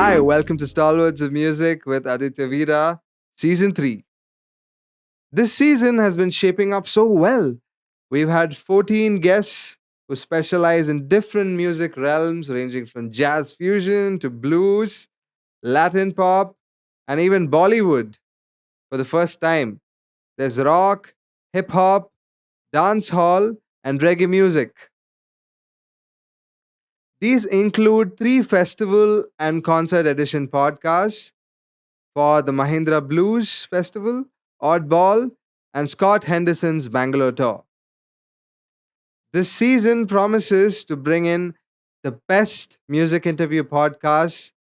Hi, welcome to Stalwarts of Music with Aditya Veera, Season 3. This season has been shaping up so well. We've had 14 guests who specialize in different music realms, ranging from jazz fusion to blues, Latin pop, and even Bollywood for the first time. There's rock, hip hop, dance hall, and reggae music. These include three festival and concert edition podcasts for the Mahindra Blues Festival, Oddball, and Scott Henderson's Bangalore tour. This season promises to bring in the best music interview podcasts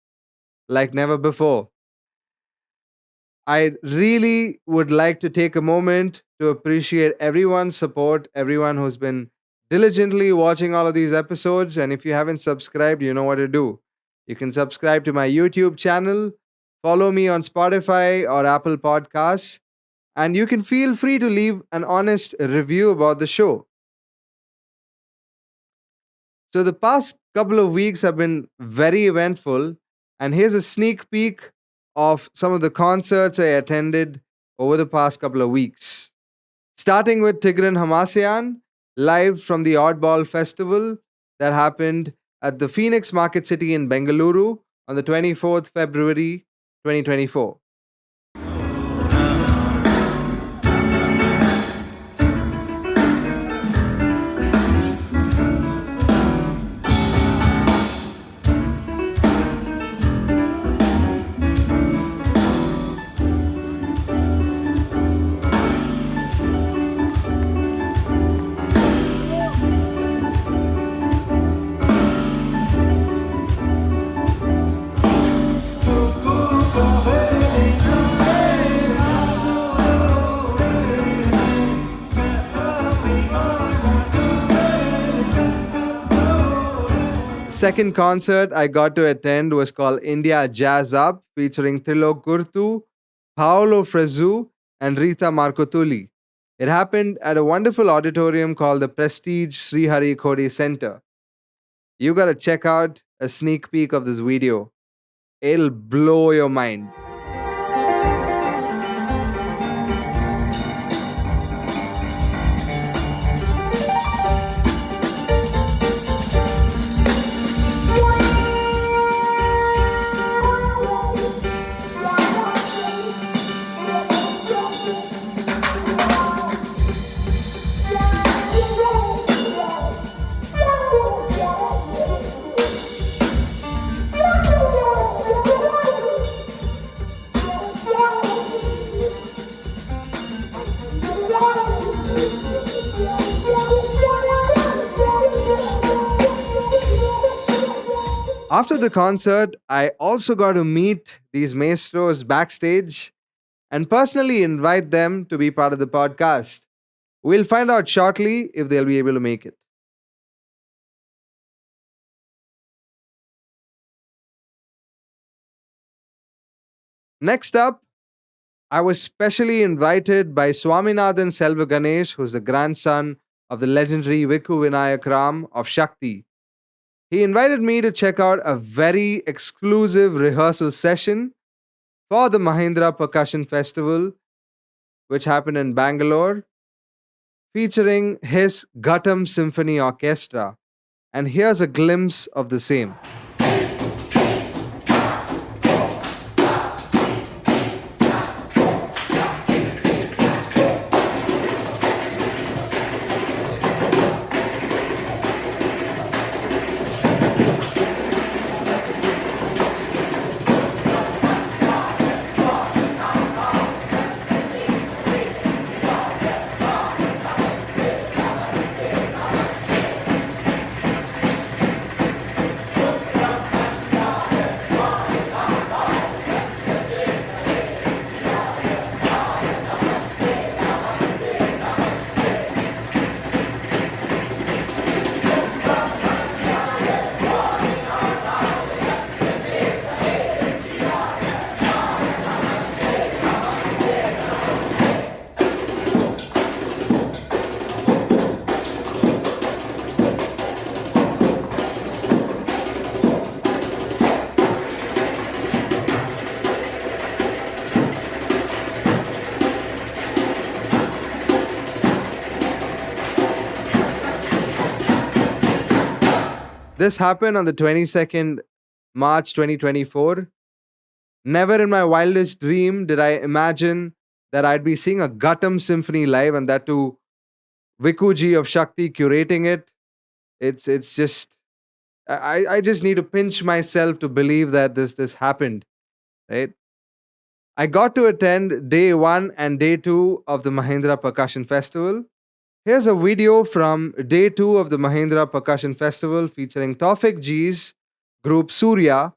like never before. I really would like to take a moment to appreciate everyone's support, everyone who's been diligently watching all of these episodes. And if you haven't subscribed, you know what to do. You can subscribe to my YouTube channel, follow me on Spotify or Apple Podcasts, and you can feel free to leave an honest review about the show. So, the past couple of weeks have been very eventful, and here's a sneak peek of some of the concerts I attended over the past couple of weeks. Starting with Tigran Hamasyan, live from the Oddball Festival that happened at the Phoenix Market City in Bengaluru on the 24th February 2024. Second concert I got to attend was called India Jazz Up, featuring Trilok Gurtu, Paolo Frezu, and Rita Marcotuli. It happened at a wonderful auditorium called the Prestige Srihari Khodi Center. You gotta check out a sneak peek of this video. It'll blow your mind. After the concert, I also got to meet these maestros backstage and personally invite them to be part of the podcast. We'll find out shortly if they'll be able to make it. Next up, I was specially invited by Swaminathan Selva Ganesh, who's the grandson of the legendary Vikku Vinayak Ram of Shakti. He invited me to check out a very exclusive rehearsal session for the Mahindra Percussion Festival, which happened in Bangalore, featuring his Ghatam Symphony Orchestra. And here's a glimpse of the same. This happened on the 22nd March 2024. Never in my wildest dream did I imagine that I'd be seeing a Gattam Symphony live, and that too Vikuji of Shakti curating it. It's just I just need to pinch myself to believe that this happened, right? I got to attend day 1 and day 2 of the Mahindra Percussion Festival. Here's a video from day 2 of the Mahindra Percussion Festival featuring Tawfiq G's group Surya,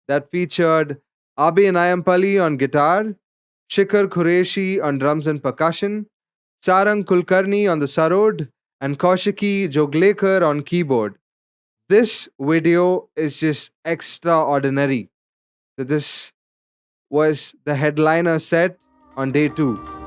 that featured Abi Nayampally on guitar, Shikhar Qureshi on drums and percussion, Sarang Kulkarni on the sarod, and Kaushiki Joglekar on keyboard. This video is just extraordinary. So this was the headliner set on day 2.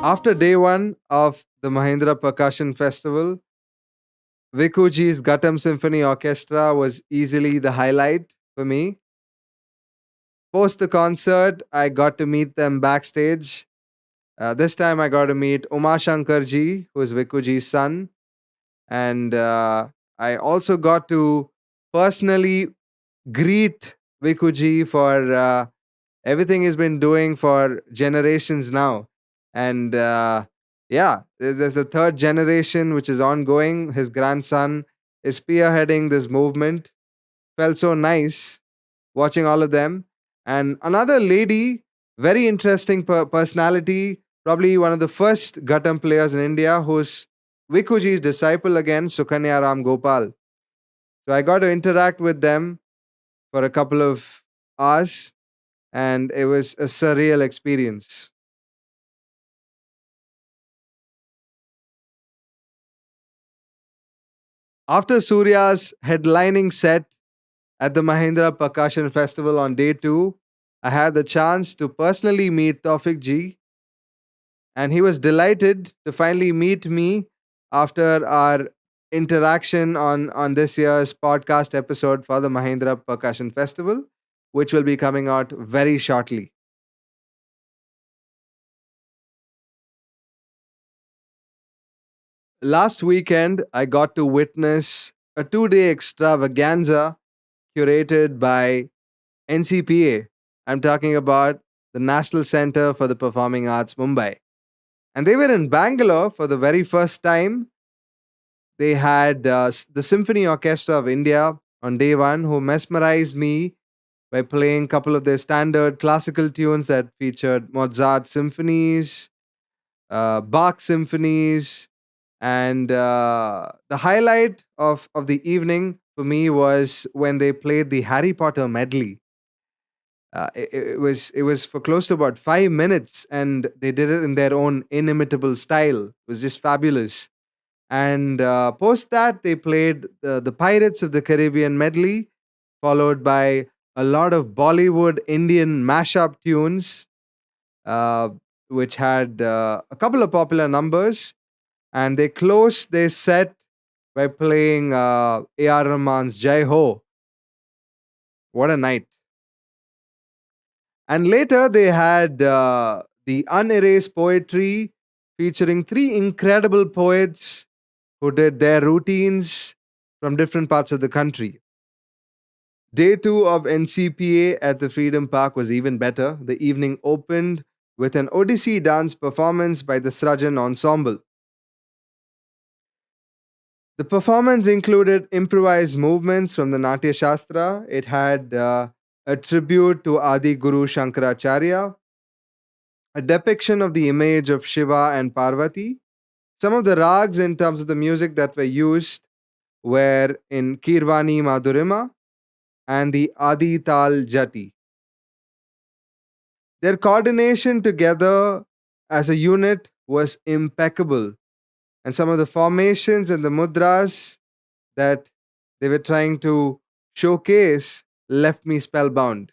After day 1 of the Mahindra Percussion Festival, Vikuji's Gattam Symphony Orchestra was easily the highlight for me. Post the concert, I got to meet them backstage. This time I got to meet Uma Shankarji, who is Vikuji's son. And I also got to personally greet Vikuji for everything he's been doing for generations now. And yeah, there's a third generation which is ongoing. His grandson is spearheading this movement. Felt so nice watching all of them. And another lady, very interesting personality, probably one of the first Gattam players in India, who's Vikuji's disciple again, Sukanya Ram Gopal. So I got to interact with them for a couple of hours, and it was a surreal experience. After Surya's headlining set at the Mahindra Percussion Festival on day 2, I had the chance to personally meet Tawfiq Ji, and he was delighted to finally meet me after our interaction on this year's podcast episode for the Mahindra Percussion Festival, which will be coming out very shortly. Last weekend, I got to witness a 2-day extravaganza curated by NCPA. I'm talking about the National Center for the Performing Arts, Mumbai. And they were in Bangalore for the very first time. They had the Symphony Orchestra of India on day 1, who mesmerized me by playing a couple of their standard classical tunes that featured Mozart symphonies, Bach symphonies, and the highlight of the evening for me was when they played the Harry Potter medley. It was for close to about 5 minutes, and they did it in their own inimitable style. It was just fabulous. And post that, they played the Pirates of the Caribbean medley, followed by a lot of Bollywood Indian mashup tunes, uh, which had a couple of popular numbers. And they closed their set by playing A.R. Rahman's Jai Ho. What a night. And later they had the Unerased Poetry, featuring 3 incredible poets who did their routines from different parts of the country. Day 2 of NCPA at the Freedom Park was even better. The evening opened with an Odissi dance performance by the Srajan Ensemble. The performance included improvised movements from the Natya Shastra. It had a tribute to Adi Guru Shankaracharya, a depiction of the image of Shiva and Parvati. Some of the rags in terms of the music that were used were in Kirvani Madhurima, and the Adi Tal Jati. Their coordination together as a unit was impeccable, and some of the formations and the mudras that they were trying to showcase left me spellbound.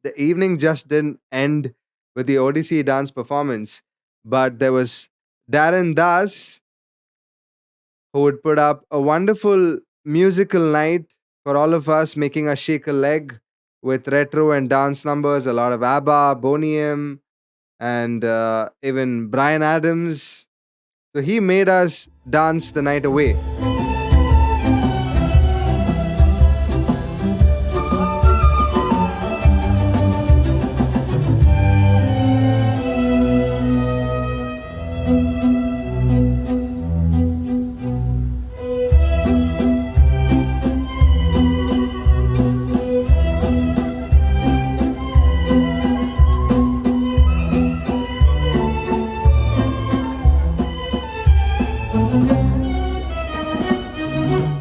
The evening just didn't end with the Odyssey dance performance, but there was Darren Das, who would put up a wonderful musical night for all of us, making us shake a leg with retro and dance numbers, a lot of ABBA, Boney M, and even Brian Adams. So he made us dance the night away.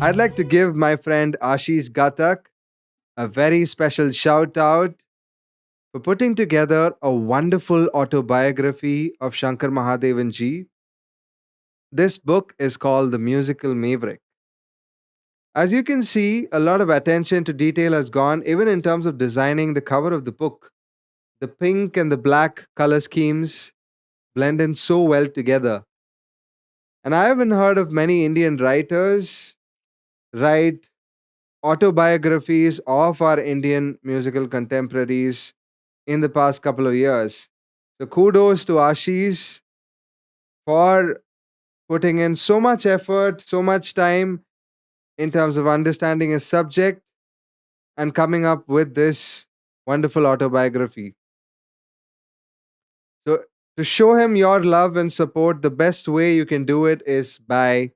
I'd like to give my friend Ashish Gatak a very special shout out for putting together a wonderful autobiography of Shankar Mahadevan ji. This book is called The Musical Maverick. As you can see, a lot of attention to detail has gone, even in terms of designing the cover of the book. The pink and the black color schemes blend in so well together. And I haven't heard of many Indian writers write autobiographies of our Indian musical contemporaries in the past couple of years. So kudos to Ashish for putting in so much effort, so much time in terms of understanding his subject and coming up with this wonderful autobiography. So, to show him your love and support, the best way you can do it is by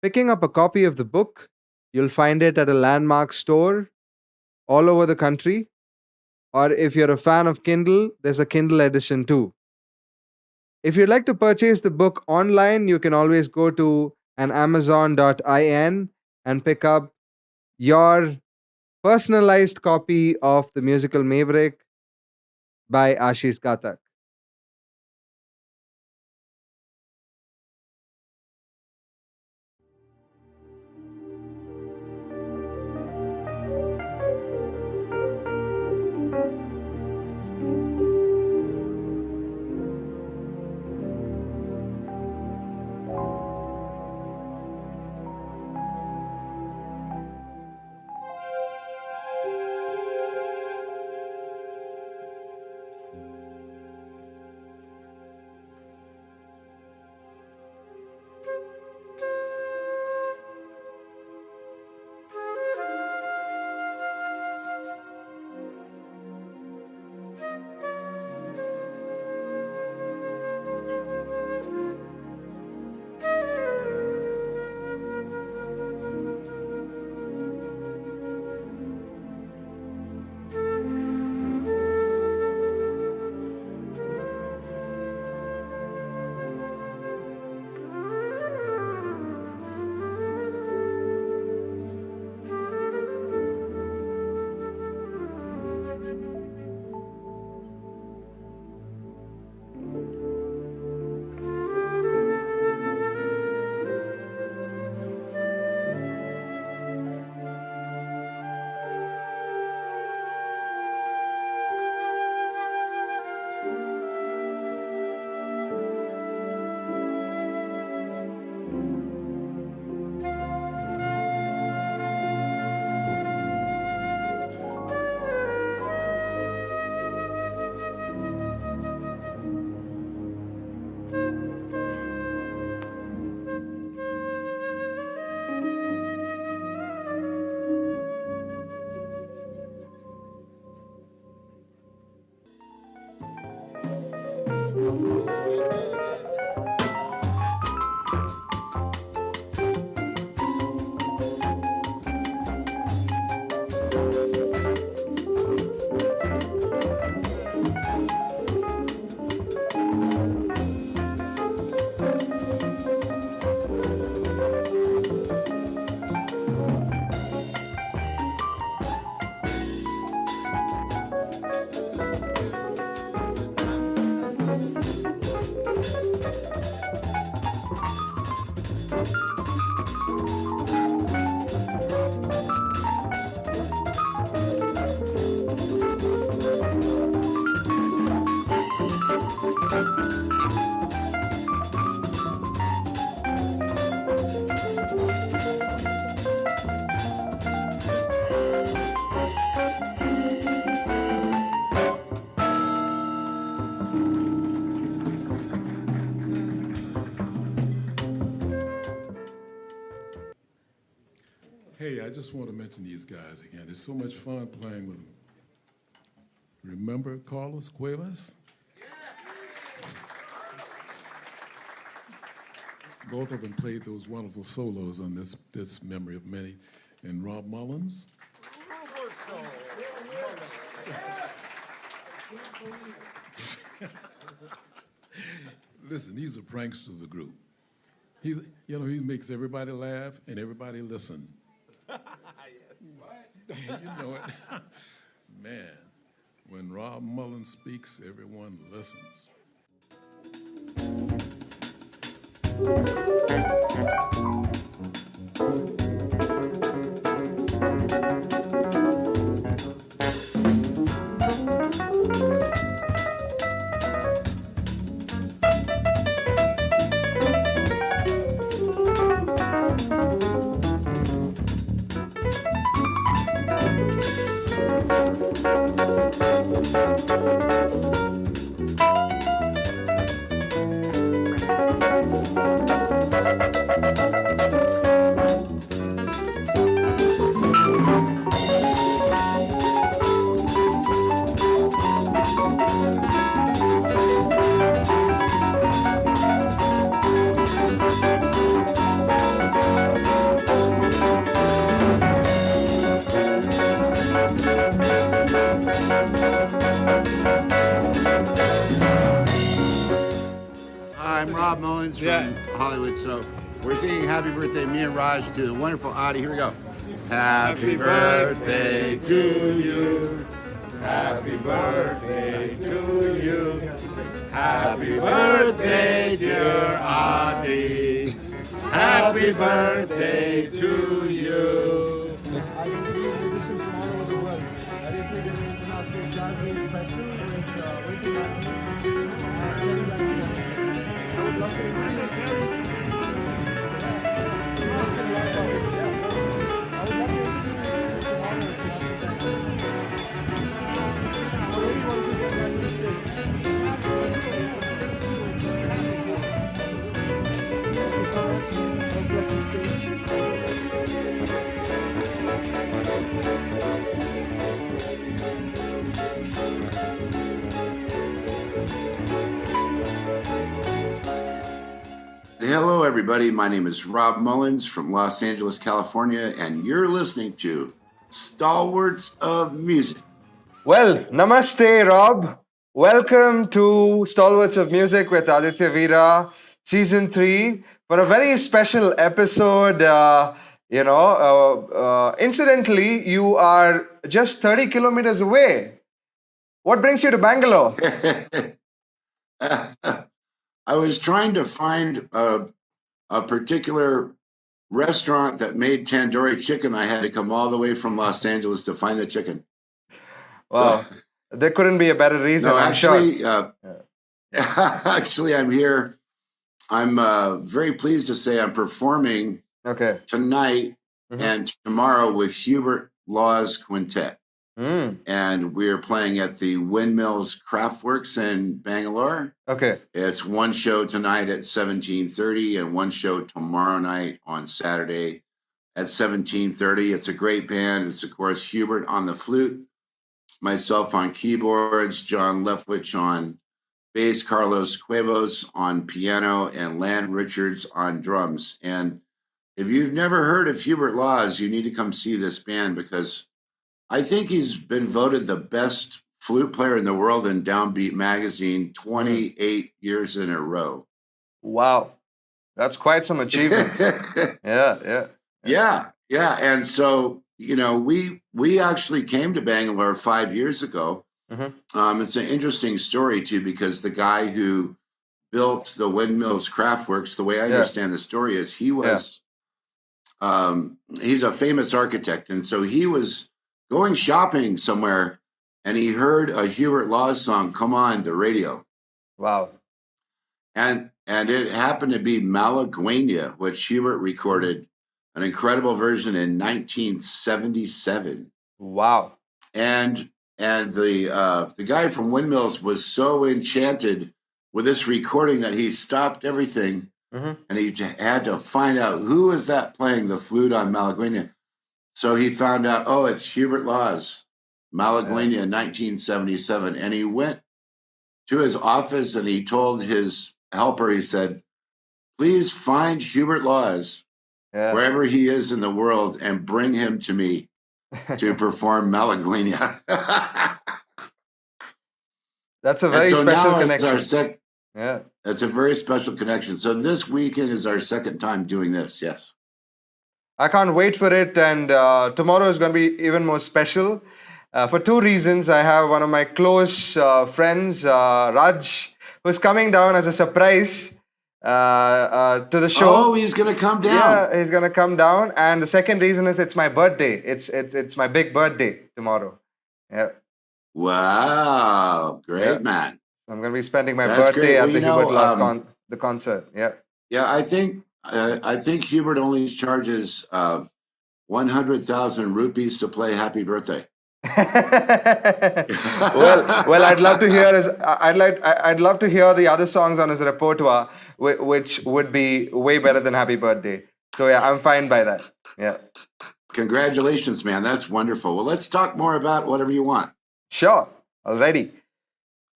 picking up a copy of the book. You'll find it at a landmark store all over the country. Or if you're a fan of Kindle, there's a Kindle edition too. If you'd like to purchase the book online, you can always go to an amazon.in and pick up your personalized copy of The Musical Maverick by Ashish Gatak. Hey, I just want to mention these guys again. It's so much fun playing with them. Remember Carlos Cuevas? Both of them played those wonderful solos on this Memory of Many. And Rob Mullins. Listen, he's a prankster of the group. He makes everybody laugh and everybody listen. Yes. You know it. Man, when Rob Mullins speaks, everyone listens. I'm Rob Mullins from Hollywood, so we're singing Happy Birthday, me and Raj, to the wonderful Adi. Here we go. Happy birthday to you. Happy birthday to you. Happy birthday, dear Adi. Happy birthday to you. Hello, everybody. My name is Rob Mullins from Los Angeles, California, and you're listening to Stalwarts of Music. Well, namaste, Rob. Welcome to Stalwarts of Music with Aditya Veera, Season 3, for a very special episode. Incidentally, you are just 30 kilometers away. What brings you to Bangalore? I was trying to find a particular restaurant that made tandoori chicken. I had to come all the way from Los Angeles to find the chicken. Wow, so, there couldn't be a better reason. No, actually, sure. Actually, I'm here. I'm very pleased to say I'm performing tonight and tomorrow with Hubert Law's Quintet. And we're playing at the Windmills Craftworks in Bangalore. Okay. It's one show tonight at 17:30 and one show tomorrow night on Saturday at 17:30. It's a great band. It's, of course, Hubert on the flute, myself on keyboards, John Leftwich on bass, Carlos Cuevas on piano, and Lan Richards on drums. And if you've never heard of Hubert Laws, you need to come see this band because I think he's been voted the best flute player in the world in Downbeat magazine 28 years in a row. Wow. That's quite some achievement. Yeah. And so, we actually came to Bangalore 5 years ago. It's an interesting story, too, because the guy who built the Windmills Craftworks, the way I understand the story is he was, he's a famous architect. And so he was going shopping somewhere, and he heard a Hubert Laws song come on the radio. Wow. And it happened to be Malaguena, which Hubert recorded an incredible version in 1977. Wow. And the guy from Windmills was so enchanted with this recording that he stopped everything and he had to find out who is that playing the flute on Malaguena. So he found out, oh, it's Hubert Law's Malaguena in 1977. And he went to his office and he told his helper, he said, please find Hubert Laws wherever he is in the world and bring him to me to perform Malaguena. That's a very special connection. It's a very special connection. So this weekend is our second time doing this. Yes. I can't wait for it. And tomorrow is going to be even more special for two reasons. I have one of my close friends, Raj, who's coming down as a surprise to the show. Oh, he's going to come down. Yeah, he's going to come down. And the second reason is it's my birthday. It's my big birthday tomorrow. Yeah. Wow. Great, man. I'm going to be spending my birthday at the Hubert Laws the concert. Yeah. Yeah, I think Hubert only charges 100,000 rupees to play Happy Birthday. well, I'd love to hear I'd love to hear the other songs on his repertoire, which would be way better than Happy Birthday. So yeah, I'm fine by that. Yeah. Congratulations, man. That's wonderful. Well, let's talk more about whatever you want. Sure. Alrighty.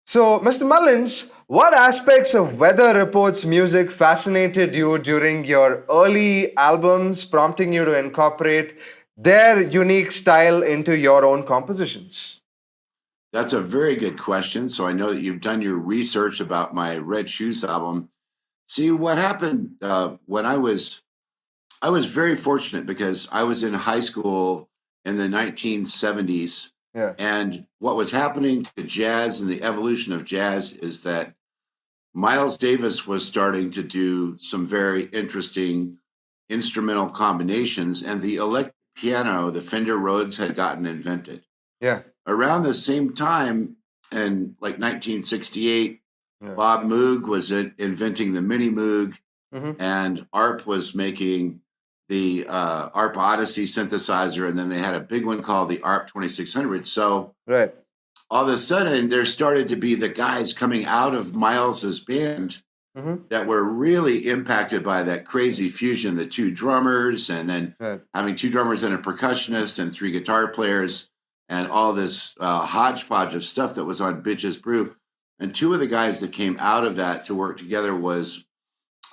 So, Mr. Mullins, what aspects of Weather Report's music fascinated you during your early albums, prompting you to incorporate their unique style into your own compositions? That's a very good question. So I know that you've done your research about my Red Shoes album. See, what happened when I was very fortunate because I was in high school in the 1970s. Yeah. And what was happening to jazz and the evolution of jazz is that Miles Davis was starting to do some very interesting instrumental combinations, and the electric piano, the Fender Rhodes, had gotten invented. Yeah. Around the same time, in like 1968, Bob Moog was inventing the Mini Moog, and ARP was making the ARP Odyssey synthesizer, and then they had a big one called the ARP 2600. So all of a sudden, there started to be the guys coming out of Miles's band that were really impacted by that crazy fusion, the two drummers, and then having two drummers and a percussionist and three guitar players, and all this hodgepodge of stuff that was on Bitches Brew. And two of the guys that came out of that to work together was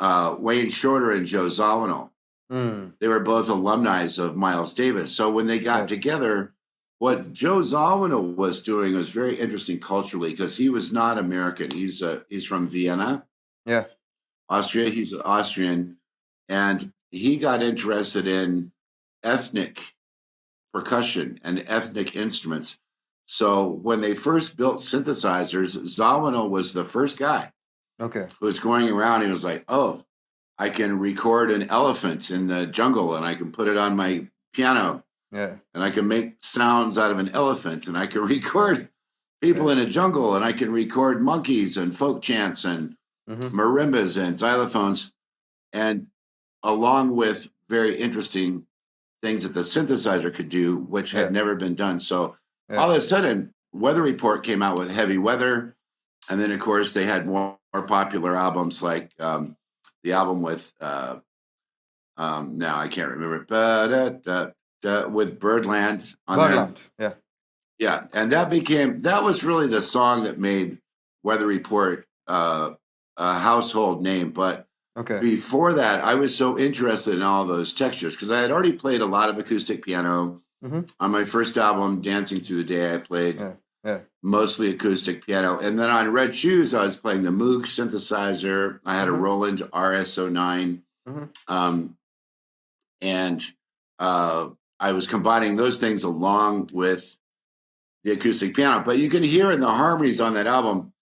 Wayne Shorter and Joe Zawinul. They were both alumni of Miles Davis. So when they got together, what Joe Zawinul was doing was very interesting culturally because he was not American. He's from Vienna, Austria. He's Austrian, and he got interested in ethnic percussion and ethnic instruments. So when they first built synthesizers, Zawinul was the first guy who was going around. He was like, oh, I can record an elephant in the jungle and I can put it on my piano. And I can make sounds out of an elephant, and I can record people in a jungle, and I can record monkeys and folk chants and marimbas and xylophones, and along with very interesting things that the synthesizer could do, which had never been done. So all of a sudden, Weather Report came out with Heavy Weather, and then of course they had more popular albums like the album with now I can't remember, with Birdland on there. Yeah. And that was really the song that made Weather Report a household name. But before that, I was so interested in all those textures because I had already played a lot of acoustic piano. On my first album, Dancing Through the Day, I played mostly acoustic piano. And then on Red Shoes, I was playing the Moog synthesizer. I had a Roland RS-09. And I was combining those things along with the acoustic piano. But you can hear in the harmonies on that album,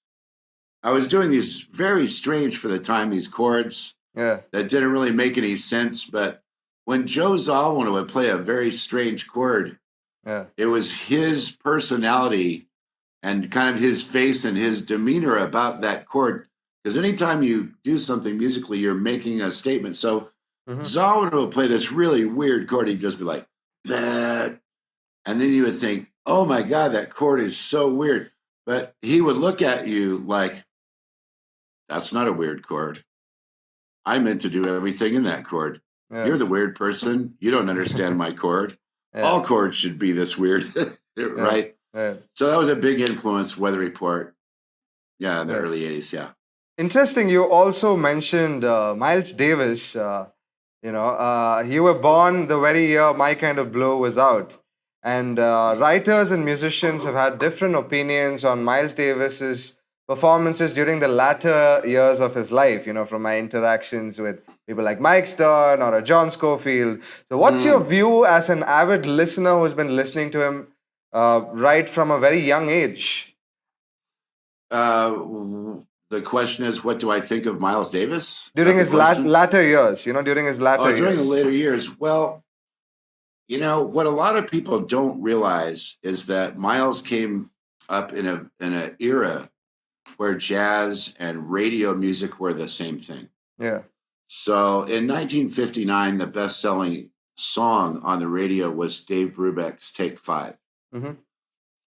I was doing these very strange for the time, these chords that didn't really make any sense. But when Joe Zawinul would play a very strange chord, it was his personality and kind of his face and his demeanor about that chord. Because anytime you do something musically, you're making a statement. So Zawinul would play this really weird chord. He'd just be like, that. And then you would think, oh my God, that chord is so weird. But he would look at you like, that's not a weird chord. I meant to do everything in that chord. You're the weird person. You don't understand my chord. all chords should be this weird, right? Yeah. So that was a big influence, Weather Report. Yeah, in the Yeah. early 80s, yeah. Interesting. You also mentioned Miles Davis. You were born the very year My Kind of Blue was out. And writers and musicians have had different opinions on Miles Davis's performances during the latter years of his life, from my interactions with people like Mike Stern or a John Scofield. So, what's your view as an avid listener who's been listening to him right from a very young age? The question is, what do I think of Miles Davis? During his latter years, during his latter years. During the later years. Well, what a lot of people don't realize is that Miles came up in an era where jazz and radio music were the same thing. Yeah. So in 1959, the best-selling song on the radio was Dave Brubeck's Take 5. Mm-hmm.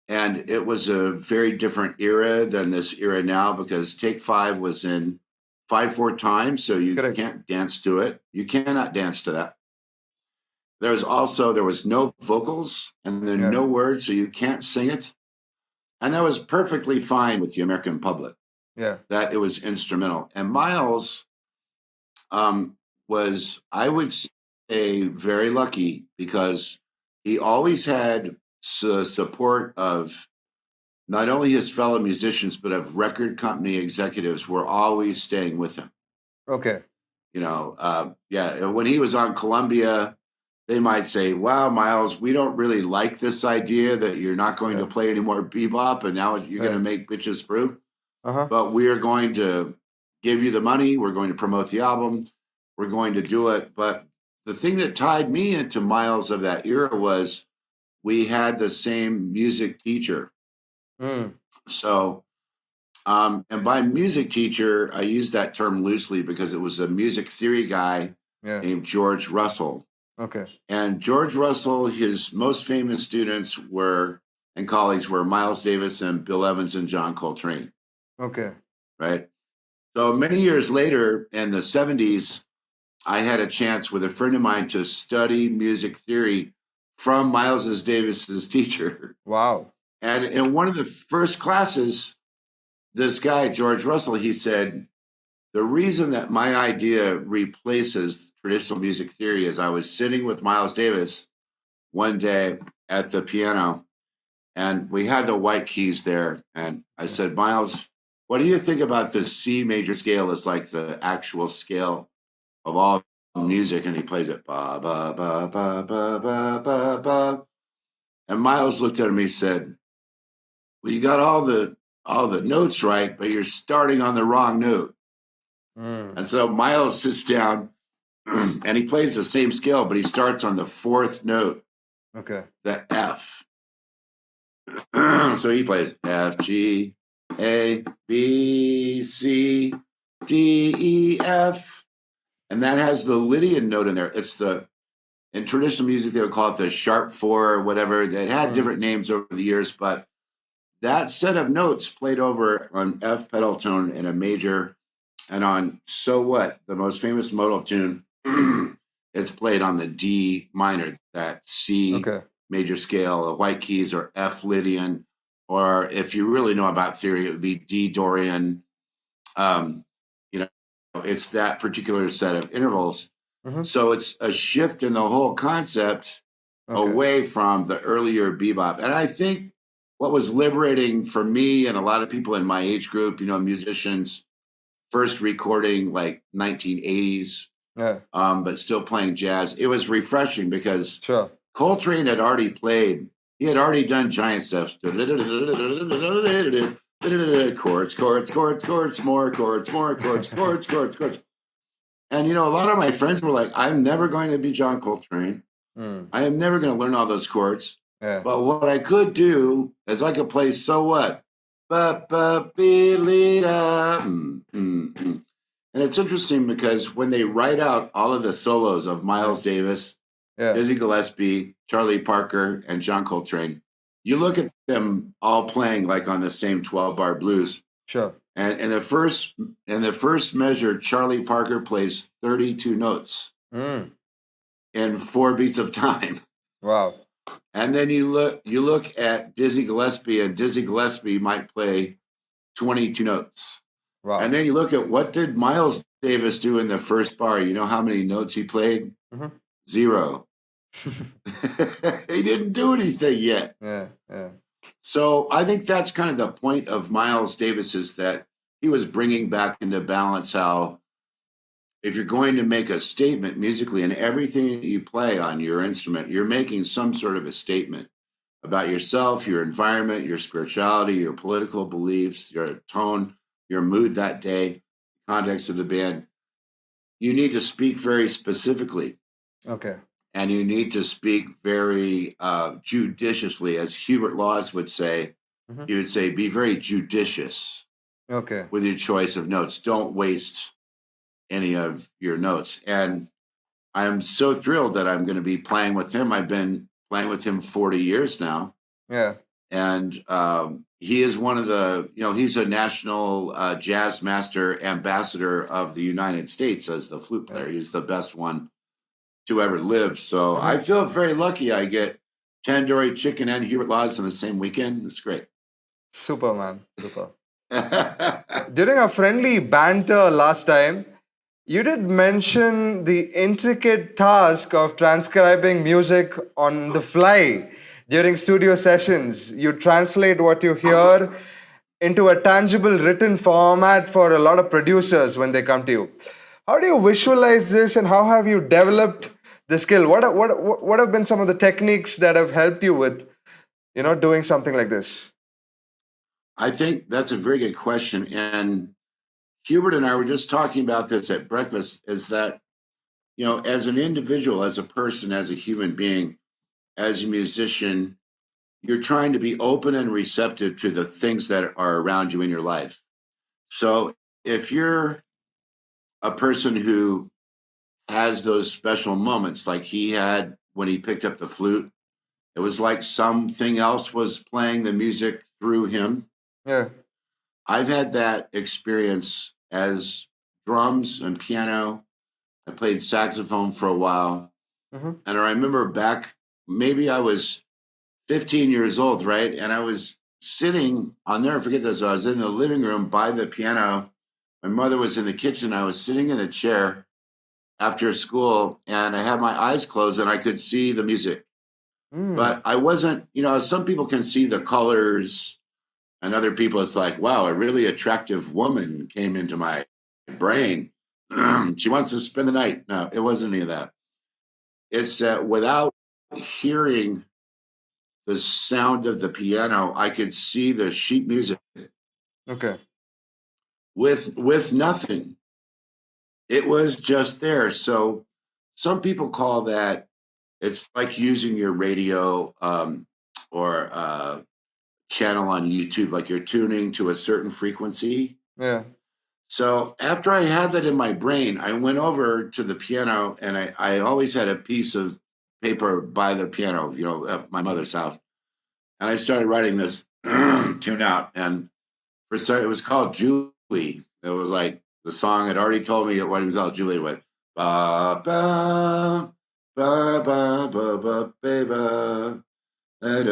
And it was a very different era than this era now, because Take 5 was in 5/4 time, so you can't dance to it. You cannot dance to that. There was no vocals and then no words, so you can't sing it. And that was perfectly fine with the American public. Yeah. That it was instrumental. And Miles was, I would say, very lucky, because he always had support of not only his fellow musicians, but of record company executives were always staying with him. Okay. When he was on Columbia, they might say, wow, Miles, we don't really like this idea that you're not going to play any more bebop and now you're going to make bitches brew. But we are going to give you the money. We're going to promote the album. We're going to do it. But the thing that tied me into Miles of that era was we had the same music teacher. So, and by music teacher, I use that term loosely because it was a music theory guy named George Russell. Okay. And George Russell, his most famous students and colleagues were Miles Davis and Bill Evans and John Coltrane. Okay. Right. So many years later, in the 70s, I had a chance with a friend of mine to study music theory from Miles Davis's teacher. Wow. And in one of the first classes, this guy, George Russell, he said, the reason that my idea replaces traditional music theory is I was sitting with Miles Davis one day at the piano, and we had the white keys there. And I said, Miles, what do you think about this C major scale as like the actual scale of all music? And he plays it, ba, ba, ba, ba, ba, ba, ba, ba. And Miles looked at me and said, well, you got all the notes right, but you're starting on the wrong note. And so Miles sits down and he plays the same scale, but he starts on the fourth note. Okay. The F. So he plays F, G, A, B, C, D, E, F. And that has the Lydian note in there. In traditional music, they would call it the sharp 4 or whatever. It had different names over the years, but that set of notes played over on F pedal tone in a major, and on So What, the most famous modal tune, it's played on the D minor, that C major scale. The white keys are F Lydian, or if you really know about theory, it would be D Dorian. It's that particular set of intervals. So it's a shift in the whole concept away from the earlier bebop. And I think what was liberating for me and a lot of people in my age group, musicians, first recording like 1980s, but still playing jazz, it was refreshing because Coltrane had already played. He had already done giant steps. Chords, chords, chords, chords, more chords, chords, chords, chords. And, a lot of my friends were like, I'm never going to be John Coltrane. I am never going to learn all those chords. But what I could do is I could play So What? And it's interesting because when they write out all of the solos of Miles Davis, Dizzy Gillespie, Charlie Parker, and John Coltrane, you look at them all playing like on the same 12-bar blues. Sure. And in the first measure, Charlie Parker plays 32 notes in 4 beats of time. Wow. And then you look at Dizzy Gillespie, and Dizzy Gillespie might play 22 notes. Wow. And then you look at what did Miles Davis do in the first bar? You know how many notes he played? Mm-hmm. 0. He didn't do anything yet. Yeah. So I think that's kind of the point of Miles Davis, is that he was bringing back into balance how if you're going to make a statement musically and everything that you play on your instrument, you're making some sort of a statement about yourself, your environment, your spirituality, your political beliefs, your tone, your mood that day, context of the band. You need to speak very specifically. Okay. And you need to speak very judiciously. As Hubert Laws would say, he would say, be very judicious with your choice of notes. Don't waste any of your notes. And I'm so thrilled that I'm going to be playing with him. I've been playing with him 40 years now. Yeah. And he is one of the, he's a national jazz master ambassador of the United States as the flute player. He's the best one to ever live. So I feel very lucky I get tandoori chicken and Hubert Laws in the same weekend. It's great. Super, man. Super. During a friendly banter last time, you did mention the intricate task of transcribing music on the fly during studio sessions. You translate what you hear into a tangible written format for a lot of producers when they come to you. How do you visualize this, and how have you developed the skill? What have been some of the techniques that have helped you with, doing something like this? I think that's a very good question. And Hubert and I were just talking about this at breakfast, is that, as an individual, as a person, as a human being, as a musician, you're trying to be open and receptive to the things that are around you in your life. So if you're a person who has those special moments like he had when he picked up the flute, it was like something else was playing the music through him. Yeah. I've had that experience as drums and piano. I played saxophone for a while. And I remember back, maybe I was 15 years old, right? And I was sitting, I'll never forget this. I was in the living room by the piano. My mother was in the kitchen. I was sitting in a chair after school, and I had my eyes closed and I could see the music. But I wasn't, some people can see the colors, and other people, it's like, wow, a really attractive woman came into my brain. She wants to spend the night. No, it wasn't any of that. It's that without hearing the sound of the piano, I could see the sheet music. Okay. With nothing. It was just there. So some people call that, it's like using your radio or channel on YouTube, like you're tuning to a certain frequency. Yeah. So after I had that in my brain, I went over to the piano, and I always had a piece of paper by the piano, at my mother's house. And I started writing this tune out. And it was called Julie. It was like the song had already told me what it was called. Julie went, ba, ba, ba, ba, ba, ba, ba, ba. I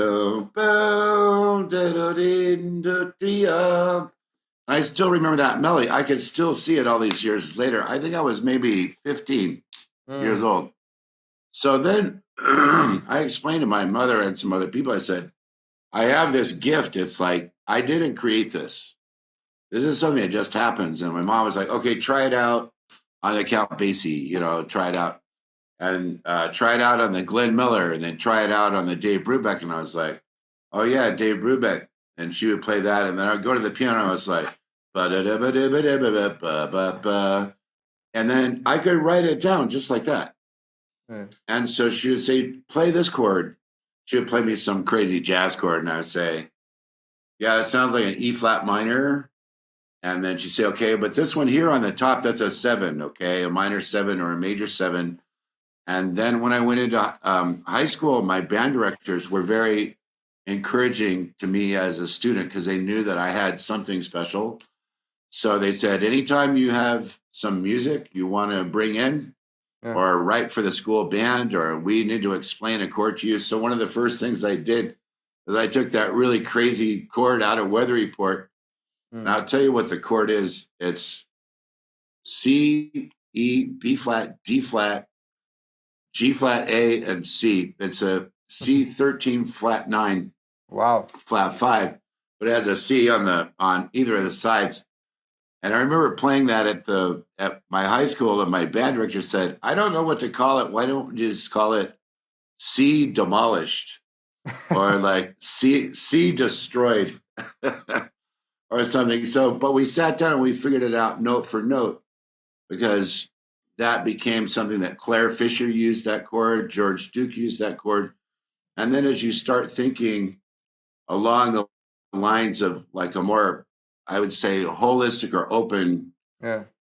still remember that melody. I can still see it all these years later. I think I was maybe 15 years old. So then I explained to my mother and some other people, I said, I have this gift. It's like, I didn't create this. This is something that just happens. And my mom was like, okay, try it out on the Count Basie, try it out. And try it out on the Glenn Miller, and then try it out on the Dave Brubeck. And I was like, oh, yeah, Dave Brubeck. And she would play that. And then I'd go to the piano. And I was like, ba-da-da-ba-da-ba-da-ba-da-ba-ba. And then I could write it down just like that. And so she would say, play this chord. She would play me some crazy jazz chord. And I would say, yeah, it sounds like an E flat minor. And then she'd say, okay, but this one here on the top, that's a 7, okay, a minor 7 or a major 7. And then when I went into high school, my band directors were very encouraging to me as a student because they knew that I had something special. So they said, anytime you have some music you want to bring in, or write for the school band, or we need to explain a chord to you. So one of the first things I did is I took that really crazy chord out of Weather Report. And I'll tell you what the chord is. It's C, E, B flat, D flat, G flat, A, and C. It's a C13 flat 9. Wow. Flat 5, but it has a C on either of the sides. And I remember playing that at my high school, and my band director said, "I don't know what to call it. Why don't we just call it C demolished, or like C destroyed, or something?" So, but we sat down and we figured it out note for note, because that became something that Claire Fisher used that chord, George Duke used that chord, and then as you start thinking along the lines of like a more, I would say, holistic or open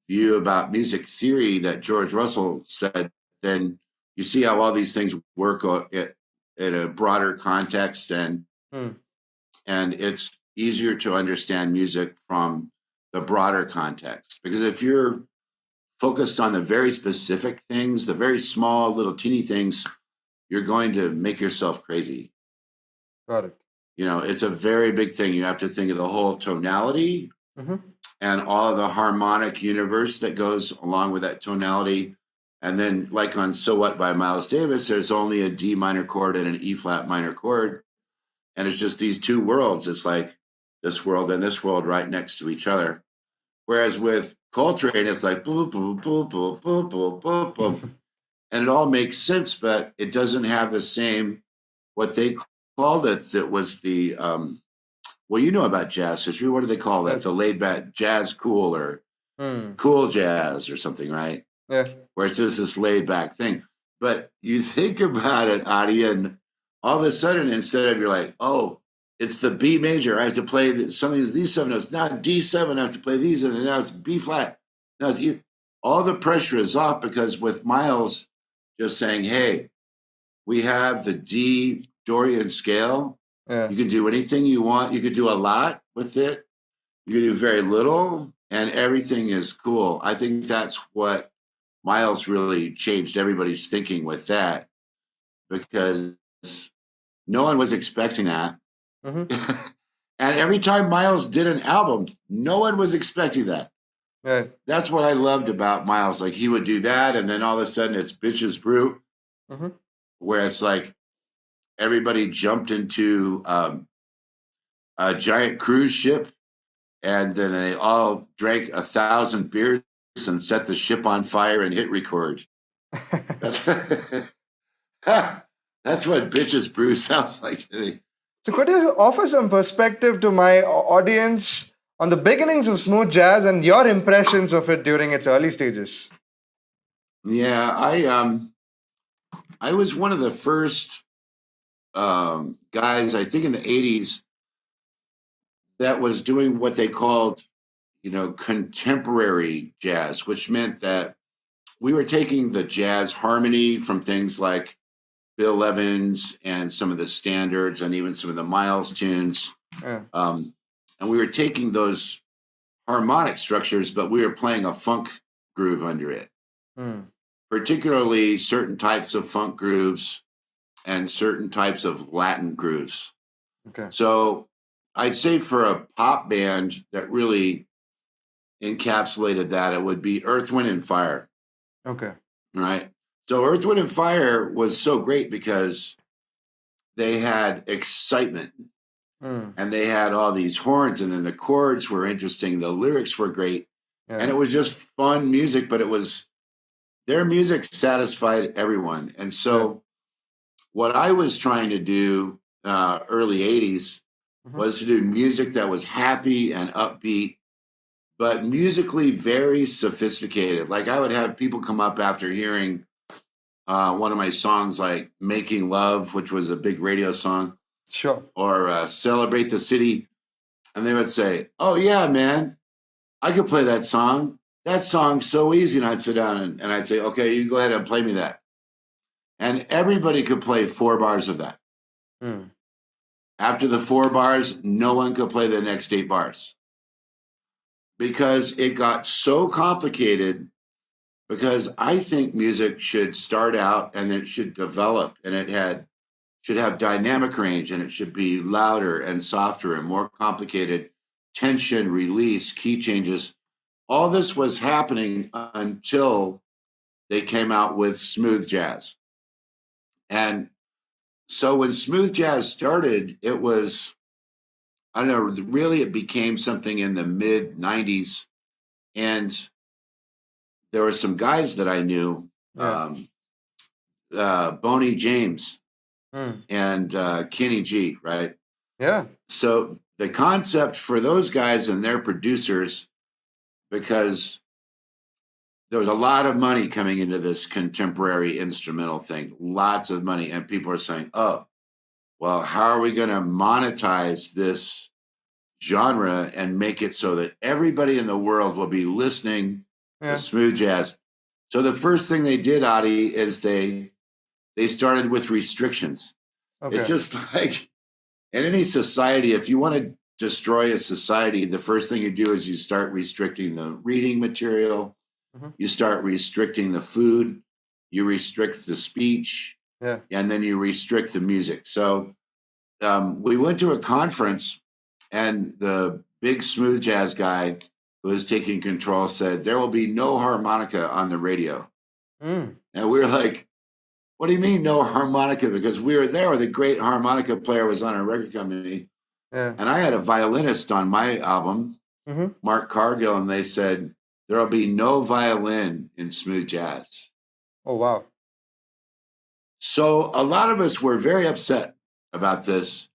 view about music theory that George Russell said, then you see how all these things work in a broader context, and it's easier to understand music from the broader context. Because if you're focused on the very specific things, the very small little teeny things, you're going to make yourself crazy. Got it. You know, it's a very big thing. You have to think of the whole tonality and all of the harmonic universe that goes along with that tonality. And then, like on So What by Miles Davis, there's only a D minor chord and an E flat minor chord. And it's just these two worlds. It's like this world and this world right next to each other. Whereas with Coltrane, it's like boom, boom, boom, boom, boom, boom, boom, boom. And it all makes sense, but it doesn't have the same, what they called it, that was the well, you know about jazz history. What do they call that? The laid back jazz cool, or cool jazz or something, right? Yeah. Where it's just this laid back thing. But you think about it, Adi, and all of a sudden, instead of, you're like, oh, it's the B major, I have to play some of these 7 notes. Now D7, I have to play these, and then now it's B flat. Now it's E. All the pressure is off, because with Miles just saying, hey, we have the D Dorian scale. You can do anything you want. You could do a lot with it. You can do very little, and everything is cool. I think that's what Miles really changed everybody's thinking with that, because no one was expecting that. And every time Miles did an album, no one was expecting that. Right. That's what I loved about Miles. Like, he would do that, and then all of a sudden it's Bitches Brew, where it's like everybody jumped into a giant cruise ship, and then they all drank 1,000 beers and set the ship on fire and hit record. That's that's what Bitches Brew sounds like to me. So could you offer some perspective to my audience on the beginnings of smooth jazz and your impressions of it during its early stages? Yeah, I was one of the first guys, I think in the 80s, that was doing what they called, contemporary jazz, which meant that we were taking the jazz harmony from things like Bill Evans and some of the standards and even some of the Miles tunes. And we were taking those harmonic structures, but we were playing a funk groove under it. Particularly certain types of funk grooves and certain types of Latin grooves. So I'd say for a pop band that really encapsulated that, it would be Earth, Wind, and Fire. Right? So Earth, Wind, and Fire was so great because they had excitement, and they had all these horns, and then the chords were interesting. The lyrics were great, and it was just fun music, but their music satisfied everyone. And so what I was trying to do early 80s was to do music that was happy and upbeat, but musically very sophisticated. Like, I would have people come up after hearing one of my songs, like Making Love, which was a big radio song, or Celebrate the City, and they would say, oh yeah, man, I could play that song. That song's so easy. And I'd sit down and I'd say, okay, you go ahead and play me that. And everybody could play 4 bars of that. After the 4 bars, no one could play the next 8 bars, because it got so complicated because I think music should start out and it should develop, and should have dynamic range, and it should be louder and softer and more complicated, tension, release, key changes. All this was happening until they came out with smooth jazz. And so when smooth jazz started, it was, I don't know, really it became something in the mid 90s. And there were some guys that I knew, Yeah. Boney James Mm. and Kenny G, right? Yeah. So the concept for those guys and their producers, because there was a lot of money coming into this contemporary instrumental thing, lots of money. And people are saying, oh, well, how are we going to monetize this genre and make it so that everybody in the world will be listening Yeah. to smooth jazz? So the first thing they did, Adi, is they started with restrictions. Okay. It's just like in any society, if you want to destroy a society, the first thing you do is you start restricting the reading material, you start restricting the food, you restrict the speech, Yeah. and then you restrict the music. So we went to a conference, and the big smooth jazz guy who was taking control said, there will be no harmonica on the radio. Mm. And we were like, what do you mean no harmonica? Because we were there, the great harmonica player was on our record company. Yeah. And I had a violinist on my album, Mark Cargill, and they said, there'll be no violin in smooth jazz. Oh, wow. So a lot of us were very upset about this.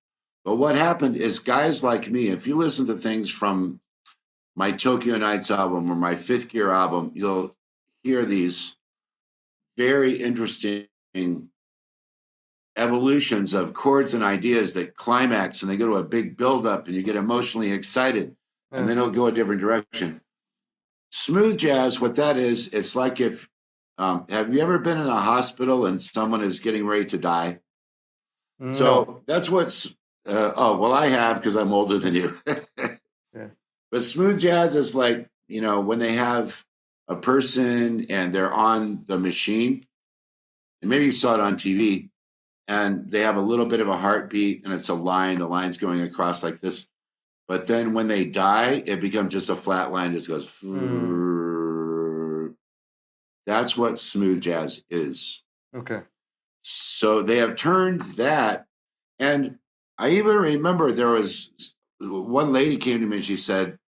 But what happened is guys like me, if you listen to things from my Tokyo Nights album or my Fifth Gear album, you'll hear these very interesting evolutions of chords and ideas that climax, and they go to a big buildup, and you get emotionally excited, and then it'll go a different direction. Smooth jazz, what that is, it's like if, have you ever been in a hospital and someone is getting ready to die? No. So that's what's, well, I have, because I'm older than you. Yeah. But smooth jazz is like, when they have a person and they're on the machine, and maybe you saw it on TV, and they have a little bit of a heartbeat, and it's a line, the line's going across like this. But then when they die, it becomes just a flat line, just goes. That's what smooth jazz is. Okay. So they have turned that. And I even remember there was one lady came to me and she said,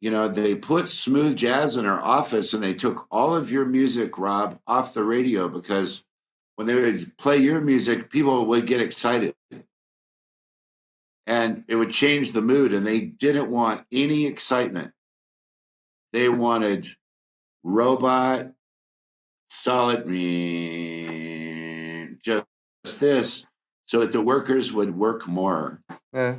they put smooth jazz in her office and they took all of your music, Rob, off the radio, because when they would play your music, people would get excited. And it would change the mood, and they didn't want any excitement. They wanted robot, solid, just this, so that the workers would work more. Yeah.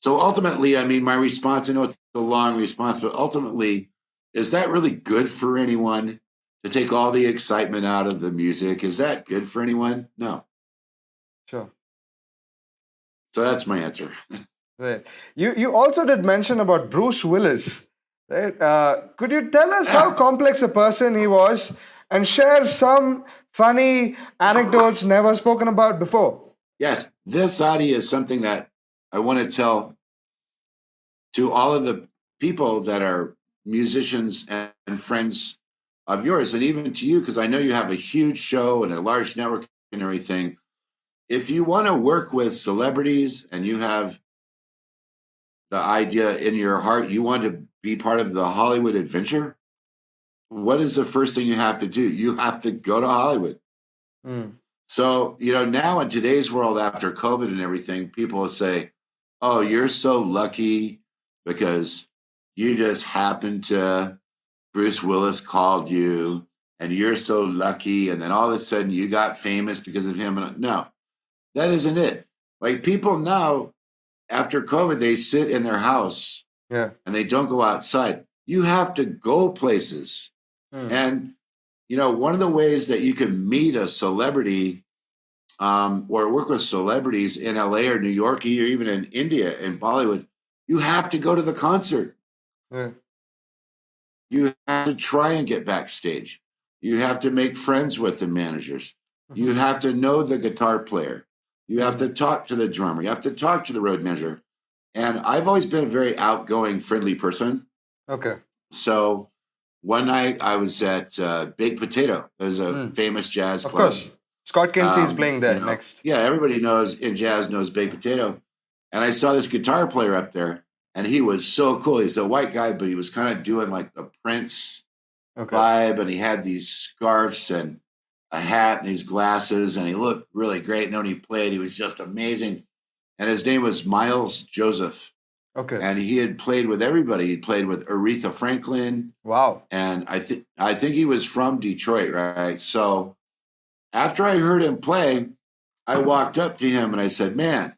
So ultimately, my response, I know it's a long response, but ultimately, is that really good for anyone to take all the excitement out of the music? Is that good for anyone? No. Sure. So that's my answer. Right. You also did mention about Bruce Willis. Right? Could you tell us how complex a person he was and share some funny anecdotes never spoken about before? Yes, this, Adi, is something that I want to tell to all of the people that are musicians and friends of yours, and even to you, because I know you have a huge show and a large network and everything. If you want to work with celebrities and you have the idea in your heart, you want to be part of the Hollywood adventure, what is the first thing you have to do? You have to go to Hollywood. So, now in today's world, after COVID and everything, people will say, oh, you're so lucky because you just happened to, Bruce Willis called you, and you're so lucky. And then all of a sudden you got famous because of him. No, that isn't it. Like, people now, after COVID, they sit in their house and they don't go outside. You have to go places. And, one of the ways that you can meet a celebrity or work with celebrities in LA or New York or even in India, in Bollywood, you have to go to the concert. You have to try and get backstage. You have to make friends with the managers. You have to know the guitar player. You have to talk to the drummer. You have to talk to the road manager. And I've always been a very outgoing, friendly person. Okay. So one night I was at Baked Potato. There's a famous jazz Of club. course. Scott Kinsey is playing there next. Yeah, everybody knows in jazz knows Baked Potato. And I saw this guitar player up there, and he was so cool. He's a white guy, but he was kind of doing like a Prince vibe, and he had these scarves and a hat and these glasses, and he looked really great. And then when he played, he was just amazing. And his name was Miles Joseph. Okay. And he had played with everybody. He played with Aretha Franklin. Wow. And I think he was from Detroit, right? So after I heard him play, I walked up to him and I said, "Man,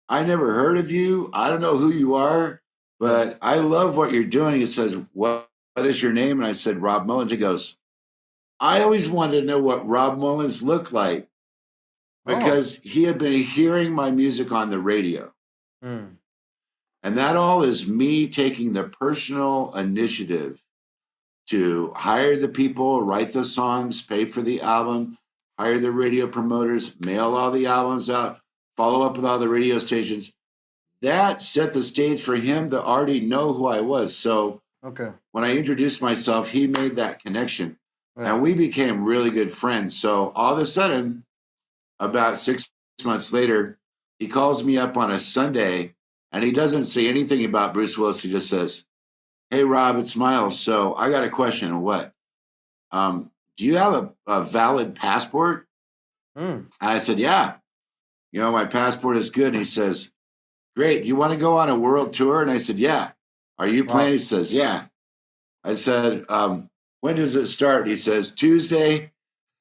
I never heard of you. I don't know who you are, but I love what you're doing." He says, what is your name? And I said, "Rob Mullins." He goes, "I always wanted to know what Rob Mullins looked like because he had been hearing my music on the radio." And that all is me taking the personal initiative to hire the people, write the songs, pay for the album, hire the radio promoters, mail all the albums out, follow up with all the radio stations. That set the stage for him to already know who I was. So when I introduced myself, he made that connection. And we became really good friends. So all of a sudden, about 6 months later, he calls me up on a Sunday, and he doesn't say anything about Bruce Willis. He just says, "Hey, Rob, it's Miles. So I got a question." "What?" "Do you have a valid passport?" And I said, "Yeah. My passport is good." And he says, "Great. Do you want to go on a world tour?" And I said, "Yeah." "Are you playing?" He says, "Yeah." I said, "When does it start?" He says, "Tuesday."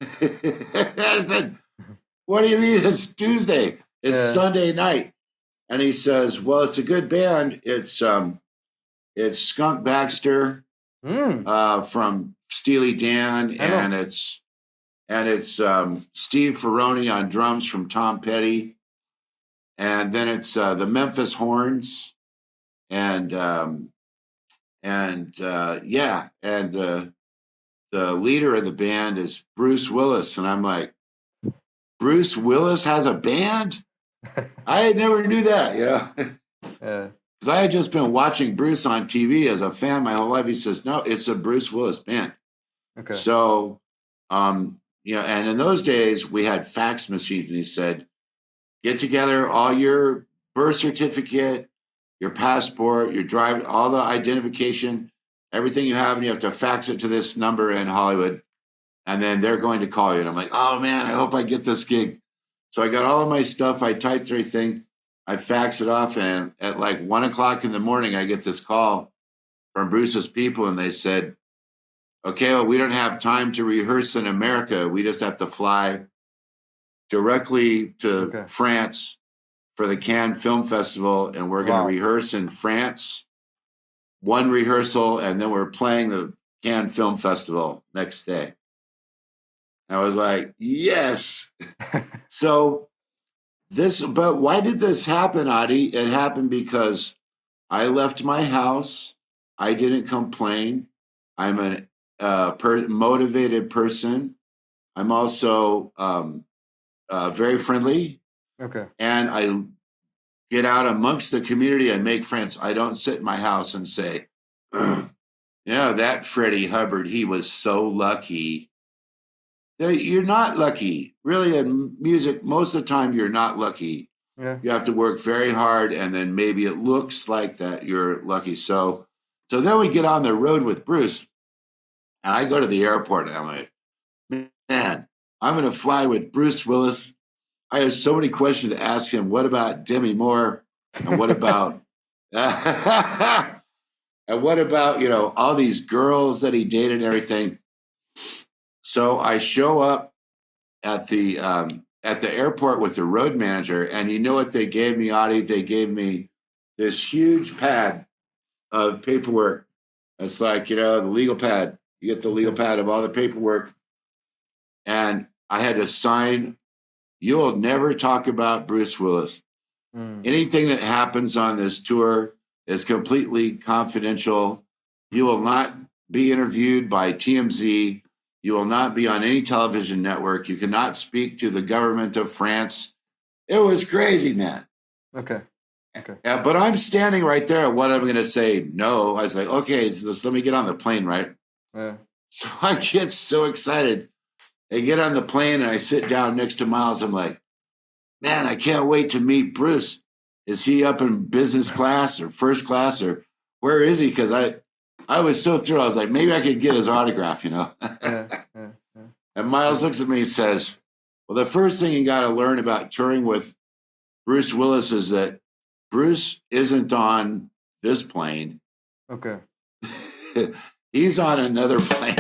I said, "What do you mean it's Tuesday? It's Sunday night." And he says, "Well, it's a good band. It's Skunk Baxter from Steely Dan, and it's Steve Ferroni on drums from Tom Petty, and then it's the Memphis Horns, and the leader of the band is Bruce Willis." And I'm like, "Bruce Willis has a band? I never knew that, Because I had just been watching Bruce on TV as a fan my whole life." He says, "No, it's a Bruce Willis band." Okay. So, and in those days we had fax machines, and he said, "Get together all your birth certificate, your passport, your drive, all the identification, everything you have, and you have to fax it to this number in Hollywood, and then they're going to call you." And I'm like, "Oh man, I hope I get this gig." So I got all of my stuff. I typed everything. I faxed it off. And at like 1 o'clock in the morning, I get this call from Bruce's people. And they said, "Okay, well, we don't have time to rehearse in America. We just have to fly directly to France for the Cannes Film Festival. And we're going to rehearse in France, one rehearsal, and then we're playing the Cannes Film Festival next day." I was like, yes. So but why did this happen, Adi? It happened because I left my house. I didn't complain. I'm a motivated person. I'm also very friendly. Okay. And I get out amongst the community and make friends. I don't sit in my house and say, that Freddie Hubbard, he was so lucky. You're not lucky. Really, in music, most of the time, you're not lucky. Yeah. You have to work very hard, and then maybe it looks like that you're lucky. So then we get on the road with Bruce, and I go to the airport, and I'm like, man, I'm going to fly with Bruce Willis. I have so many questions to ask him. What about Demi Moore? And what about, all these girls that he dated and everything? So I show up at the airport with the road manager, and you know what they gave me, Adi? They gave me this huge pad of paperwork. It's like, the legal pad. You get the legal pad of all the paperwork. And I had to sign, "You will never talk about Bruce Willis. Anything that happens on this tour is completely confidential. You will not be interviewed by TMZ. You will not be on any television network. You cannot speak to the government of France. It was crazy, man. Okay. Yeah, but I'm standing right there. What I'm going to say, no. I was like, okay, let me get on the plane, right? Yeah. So I get so excited. I get on the plane and I sit down next to Miles. I'm like, man, I can't wait to meet Bruce. Is he up in business class or first class or where is he? Because I was so thrilled. I was like, maybe I could get his autograph, Yeah. And Miles looks at me and says, well, the first thing you got to learn about touring with Bruce Willis is that Bruce isn't on this plane. Okay. He's on another plane.